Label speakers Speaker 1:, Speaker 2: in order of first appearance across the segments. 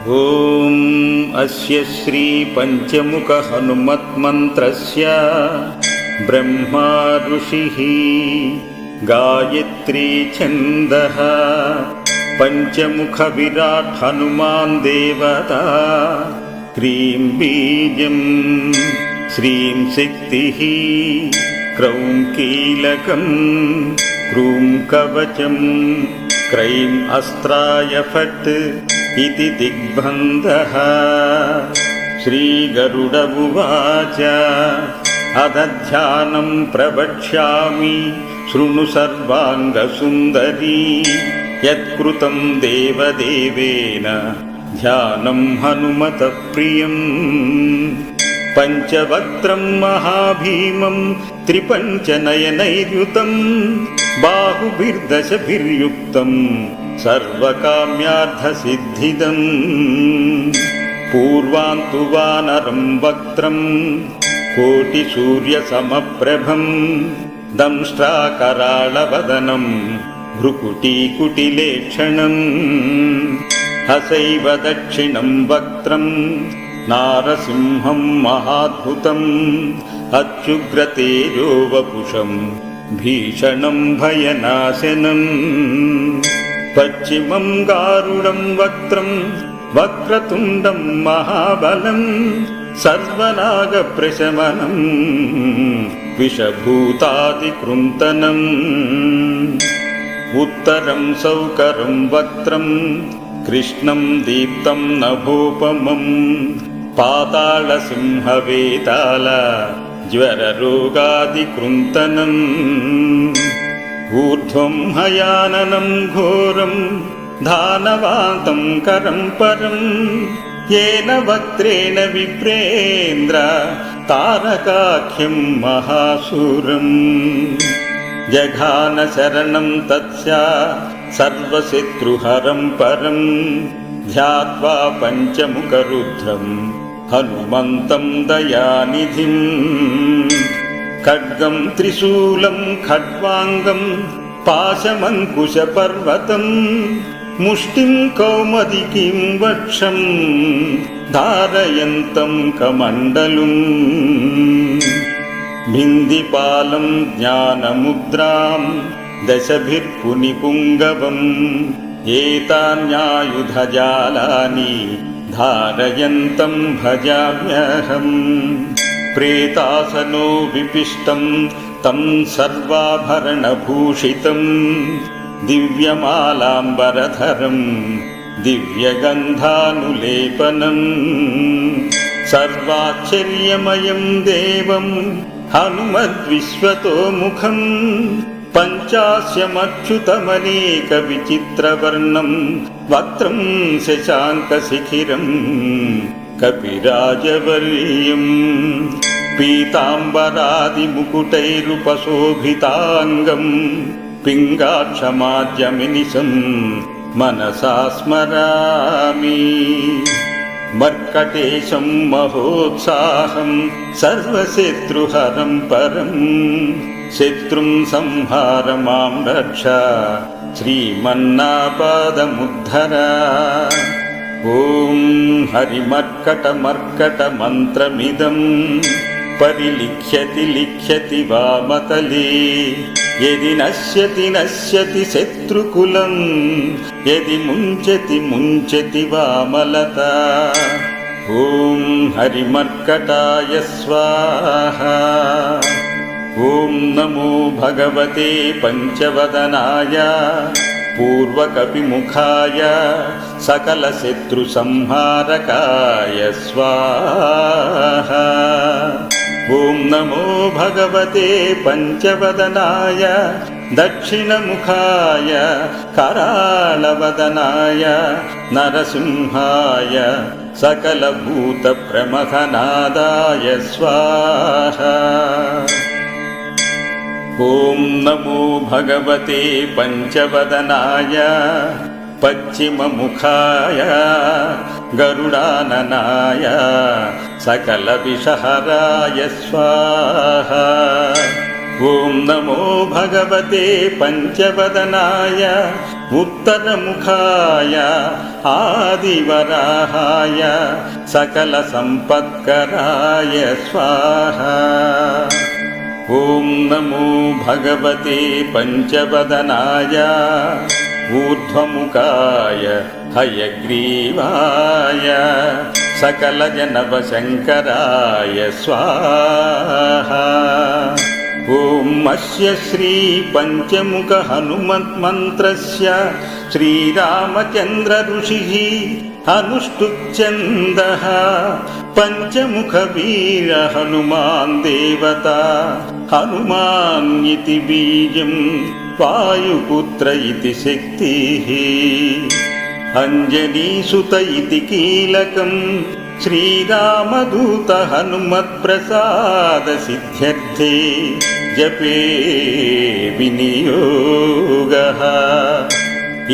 Speaker 1: ఓం అస్య శ్రీ పంచముఖ హనుమత్మంత్రస్య బ్రహ్మా ఋషిః గాయత్రీ ఛందః పంచముఖ విరాట్ హనుమాన్ దేవతా క్రీం బీజం శ్రీం శక్తిః క్రౌం కీలకం క్రూం కవచం క్రైం అస్త్రాయ ఫట్ इति दिग्बन्धः। श्रीगरुड उवाच अदध्यानं प्रवक्ष्यामि शृणु सर्वाङ्गसुन्दरी यत्कृतं देवदेवेन ध्यानं हनुमतः प्रियम् पञ्चवक्त्रं महाभीमं त्रिपञ्चनयनैर्युतं बाहुभिर्दशभिर्युक्तं सर्वकाम्यार्थसिद्धिदम् पूर्वान्तु वानरं वक्त्रं कोटिसूर्यसमप्रभं दंष्ट्राकराळवदनं भ्रुकुटीकुटिलेक्षणं हसैव दक्षिणं वक्त्रं नारसिंहं महाद्भुतम् अत्युग्रतेजो वपुषं भीषणं भयनाशनम् पश्चिमं गारुडं वक्त्रं वक्रतुण्डं महाबलं सर्वनागप्रशमनं विषभूतादिकृन्तनम् उत्तरं सौकरं वक्त्रं कृष्णं दीप्तं नभोपमं पातालसिंहवेताल ज्वररोगादिकृन्तनम् ऊर्ध्वं हयाननं घोरं दानवान्तं करं परं येन वक्त्रेण विप्रेन्द्र तारकाख्यं महाशूरम् जघान शरणं तत्स्या सर्वशत्रुहरं परं ध्यात्वा पञ्चमुखरुद्रं हनुमन्तं दयानिधिम् खड्गं त्रिशूलं खड्वाङ्गं पाशमङ्कुशपर्वतं मुष्टिं कौमदिकीं वक्षं धारयन्तं कमण्डलुम् भिन्दिपालं ज्ञानमुद्रां दशभिर्पुनिपुङ्गवं एतान्यायुधजालानि धारयन्तं भजाम्यहम् प्रेतासनो विपिष्टं तं सर्वाभरणभूषितं दिव्यमालाम्बरधरं दिव्यगन्धानुलेपनं सर्वाश्चर्यमयं देवं हनुमद्विश्वतोमुखं पञ्चास्यमच्युतमनेकविचित्रवर्णं वक्त्रं शशाङ्कशिखिरं कपिराजवर्यं पीताम्बरादिमुकुटैरुपशोभिताङ्गं पिङ्गाक्षमाद्यमिनिशं मनसा स्मरामि मर्कटेशं महोत्साहं सर्वशत्रुहरं परं शत्रुं संहार मां रक्ष श्रीमन्नापादमुद्धर ॐ हरिमर्कटमर्कटमन्त्रमिदं परिलिख्यति लिख्यति वामतले यदि नश्यति नश्यति शत्रुकुलं यदि मुञ्चति मुञ्चति वामलता ॐ हरिमर्कटाय स्वाहा ॐ नमो भगवते पञ्चवदनाय पूर्वकपिमुखाय सकलशत्रुसंहारकाय स्वाहा ॐ नमो भगवते पञ्चवदनाय दक्षिणमुखाय करालवदनाय नरसिंहाय सकलभूतप्रमथनादाय स्वाहा ॐ नमो भगवते पञ्चवदनाय पश्चिममुखाय गरुडाननाय सकलविषहराय स्वाहा ఓం నమో భగవతే పంచవదనాయ ఉత్తరముఖాయ ఆదివరాహాయ సకల సంపత్కరాయ స్వాహా. ఓం నమో భగవతే పంచవదనాయ ఊర్ధ్వముఖాయ హయగ్రీవాయ సకల జనవశంకరాయ స్వాహా. ఓం అస్య శ్రీ పంచముఖ హనుమన్మంత్రస్య శ్రీరామచంద్ర ఋషిః అనుష్ఠుప్ఛందః పంచముఖ వీర హనుమాన్ దేవతా హనుమాన్ ఇతి బీజం వాయుపుత్ర ఇతి శక్తిః అంజనీసుత ఇతి కీలకం శ్రీరామదూత హనుమత్ప్రసాద సిద్ధ్యర్థే జపే వినియోగః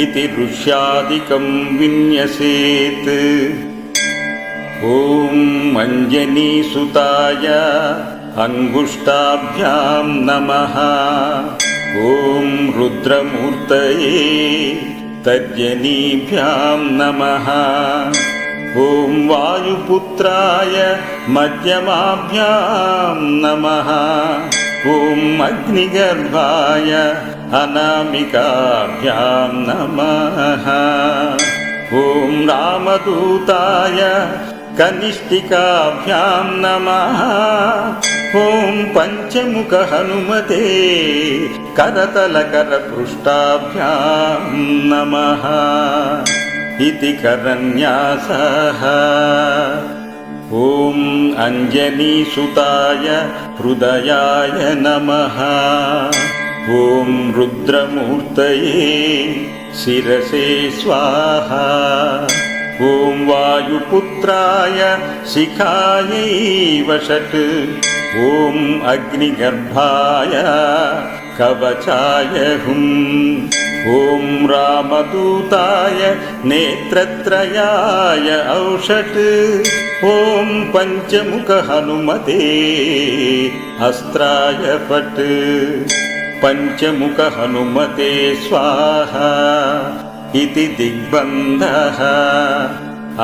Speaker 1: ఇతి ఋష్యాదికం విన్యసేత్. ఓం అంజనీసుతాయ అంగుష్టాభ్యాం నమః. ఓం రుద్రమూర్తయే తర్జనీభ్యాం నమః. ఓం వాయుపుత్రాయ మధ్యమాభ్యాం నమః. ఓం అగ్నిగర్భాయ అనామికాభ్యాం నమః. ఓం రామదూతాయ కనిష్ఠికాభ్యాం నమః. ఓం పంచముఖ హనుమతే కరతలకరపృష్ఠాభ్యాం నమః ఇతి కరన్యాసః. ఓం అంజనీసుతాయ హృదయాయ నమః. ఓం రుద్రమూర్తయే శిరసే స్వాహా. ఓం వాయుపుత్రాయ శిఖాయై వషట్. ఓం అగ్నిగర్భాయ కవచాయ హుం. ఓం రామదూతాయ నేత్రత్రయాయ ఔషట్. ఓం పంచముఖ హనుమతే అస్త్రాయ ఫట్. పంచముఖ హనుమతే స్వాహా ఇతి దిగ్బంధః.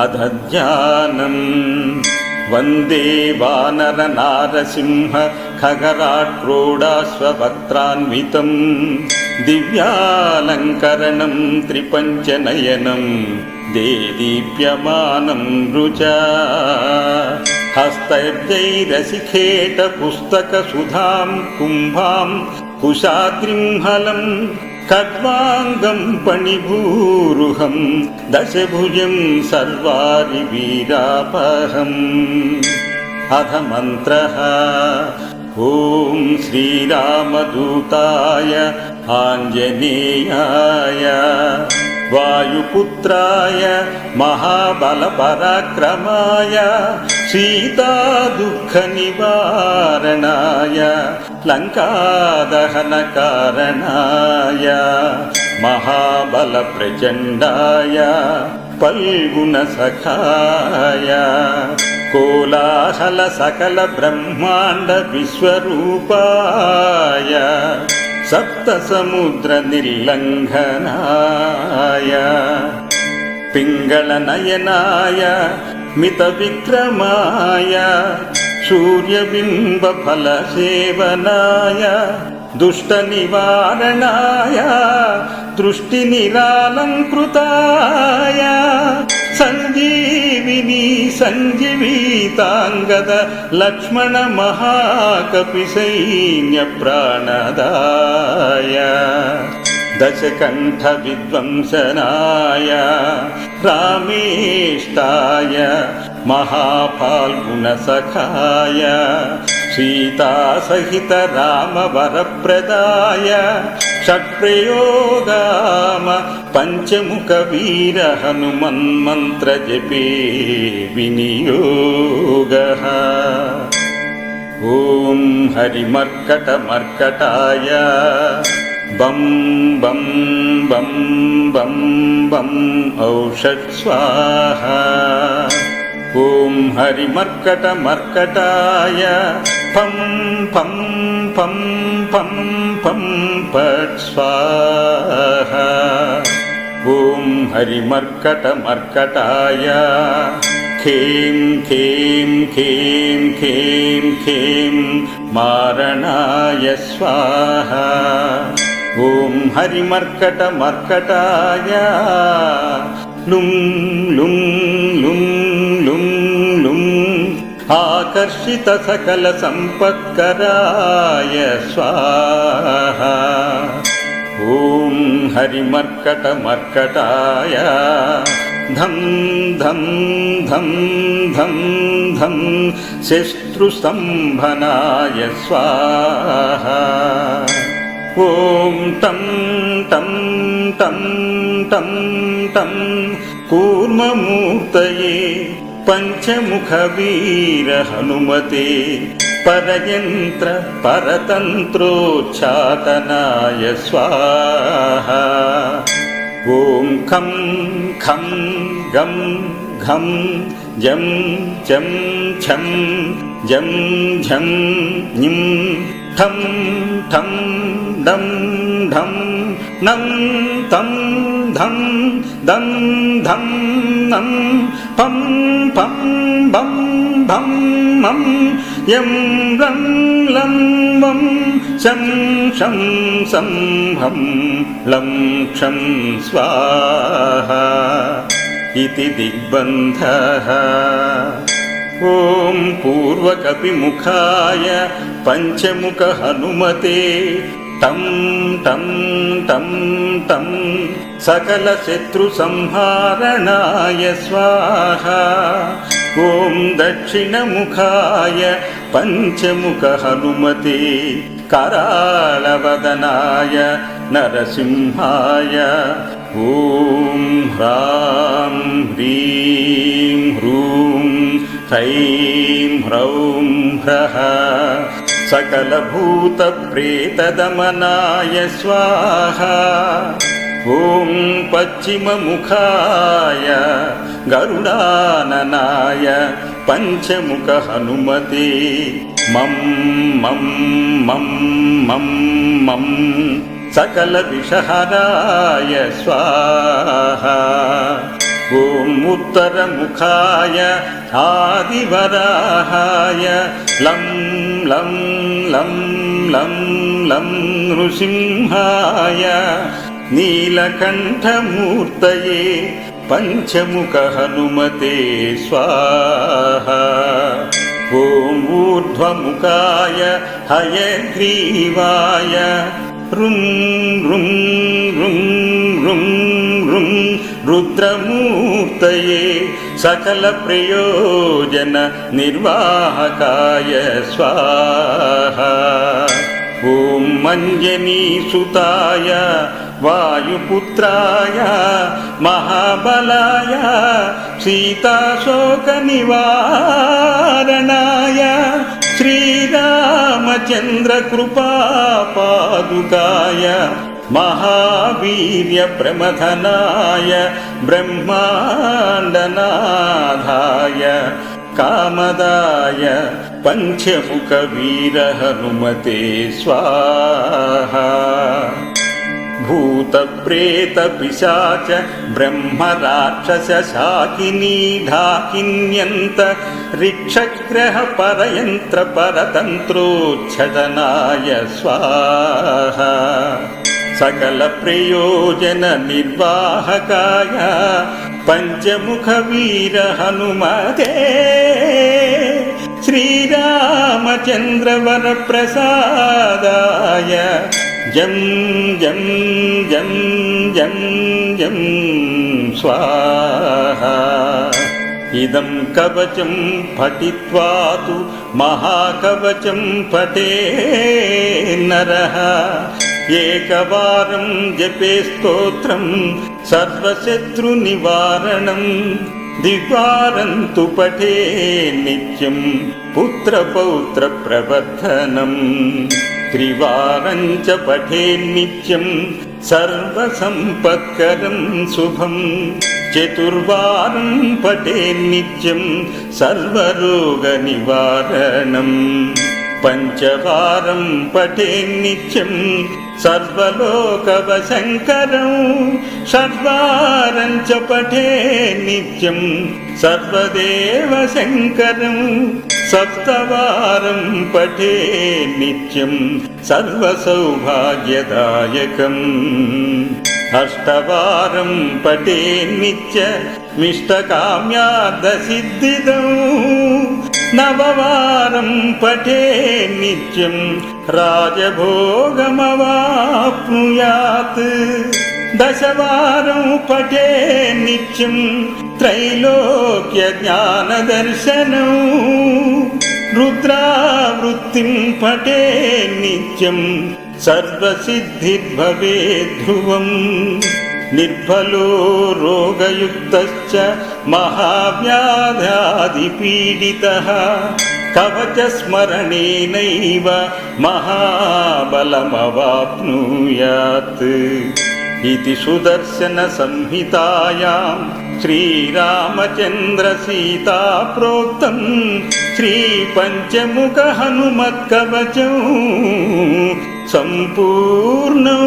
Speaker 1: అధధ్యానం వందే వానర నారసింహ ఖగరాట్రోడాశ్వవక్త్రాన్వితం దివ్యాలంకరణం త్రిపంచనయనం దేదీప్యమానం రుచా. హస్తైర్జైరసిఖేట పుస్తక సుధాం కుంభాం కుశాద్రిం హలం ఖడ్వాంగం పణిభూరుహం దశభుజం సర్వారి వీరాపహం. అథ మంత్రః. ఓం శ్రీరామదూతాయ ఆంజనేయాయ వాయుపుత్రాయ మహాబలపరాక్రమాయ సీతాదుఃఖ నివారణాయ లంకాదహనకారణాయ మహాబల ప్రచండాయ పల్గుణ సఖాయ కోలాహల సకల బ్రహ్మాండ విశ్వరూపాయ సప్త సముద్ర నిర్లంఘనాయ పింగళ నయనాయ మిత విక్రమాయ సూర్యబింబ ఫల సేవనాయ దుష్ట నివారణాయ దృష్టి నిరాలంకృతాయ సంజీవిని సంజీవితాంగద లక్ష్మణ మహాకపి సైన్య ప్రాణదాయ దశకంఠ విధ్వంసనాయ రామేష్టాయ మహాఫాల్గుణ సఖాయ సీతాసహిత రామవరప్రదాయ షట్ప్రయోగామ పంచముఖ వీర హనుమన్మంత్ర జపే వినియోగః. ఓం హరిమర్కట మర్కటాయ బం బం బం బం బం ఔషట్ స్వాహా. ఓం హరిమర్కటమర్కటాయ ఫం ఫం ఫం ఫం ఫం ఫట్ స్వాహా. ఓం హరిమర్కటమర్కటాయ ఖేం ఖేం ఖేం ఖేం ఖేం మారణాయ స్వాహా. ఓం హరిమర్కటమర్కటాయ లుం లుం లుం లుం లుం ఆకర్షిత సకల సంపత్కరాయ స్వాహా. ఓం హరిమర్కటమర్కటాయ ధం ధం ధం ధం ధం శత్రుస్తంభనాయ స్వాహా. ఓం టం టం టం టం టం కూర్మమూర్తయే పంచముఖ వీర హనుమతే పరయంత్ర పరతంత్రోచ్చాటనాయ స్వాహా. ఓం ఖం ఖం గం ఘం జం చం ఛం జం ఝం ఞిం ఠం ఠం డం ఢం నం తం ధం దం ధం నం పం పం బం భం మం యం రం లం వం శం శం సం హం లం క్షం స్వాహా ఇతి దిగ్బంధః. ఓం పూర్వకపిముఖాయ పంచముఖ హనుమతే టం టం టం టం సకల శత్రు సంహారణాయ స్వాహా. ఓం దక్షిణముఖాయ పంచముఖ హనుమతే కరాళవదనాయ నరసింహాయ. ఓం హ్రాం హ్రీం హ్రూం హ్రైం హ్రౌం హ్రః సకలభూత ప్రేతదమనాయ స్వాహా. ఓం పశ్చిమముఖాయ గరుడాననాయ పంచముఖ హనుమతే మం మం మం మం మం సకల విషహరాయ స్వాహా. ఓం ఉత్తరముఖాయ ఆదివరాహాయ లం లం లం లం లం నృసింహాయ నీలకంఠమూర్తయే పంచముఖ హనుమతే స్వాహా. ఓం ఊర్ధ్వముఖాయ హయగ్రీవాయ రుం రుం రుం రుం రుం రుద్రమూర్తయే సకల ప్రయోజన నిర్వాహకాయ స్వాహా. ఓం అంజనీసుతాయ వాయుపుత్రాయ మహాబలాయ సీతాశోక నివారణాయ శ్రీరామచంద్ర కృపాపాదుకాయ మహావీర్య ప్రమథనాయ బ్రహ్మాండనాథాయ కామదాయ పంచముఖ వీర హనుమతే స్వాహా. భూత ప్రేత పిశాచ బ్రహ్మ రాక్షస శాకినీ ఢాకిన్యంత రిక్షగ్రహ పరయంత్ర పరతంత్రోచ్ఛటనాయ స్వాహా. సకల ప్రయోజన నిర్వాహకాయ పంచముఖ వీర హనుమతే శ్రీరామచంద్ర వర ప్రసాదాయ జం జం జం జం జం స్వాహా. ఇదం కవచం పఠిత్వా తు మహాకవచం పఠే నరః ఏకవారం జపే స్తోత్రం సర్వశత్రు నివారణం. ద్వివారం తు పఠే నిత్యం పుత్రపౌత్ర ప్రవర్ధనం. త్రివారం చ పఠే నిత్యం సర్వసంపత్కరం శుభం. చతుర్వారం పఠే నిత్యం సర్వరోగ నివారణం పంచవారం పఠే నిత్యం సర్వలోకవశంకరం షడ్వారం చ పఠే నిత్యం సర్వదేవశంకరం సప్తవారం పఠే నిత్యం సర్వసౌభాగ్యదాయకం అష్టవారం పఠే నిత్యమిష్టకామ్యార్థసిద్ధిదం నవవారం పఠే నిత్యం రాజభోగమవాప్నుయాత్ దశవారం పఠే నిత్యం త్రైలోక్య జ్ఞానదర్శనం రుద్రావృత్తిం పఠే నిత్యం సర్వసిద్ధిర్భవేద్ధువం నిర్ఫలో రోగయుక్తశ్చ మహావ్యాధాదిపీడితః కవచస్మరణేనైవ మహాబలమవాప్నుయాత్ इति सुदर्शन संहितायां श्रीरामचन्द्र सीता प्रोक्तं श्रीपञ्चमुख हनुमत्कवचं सम्पूर्णं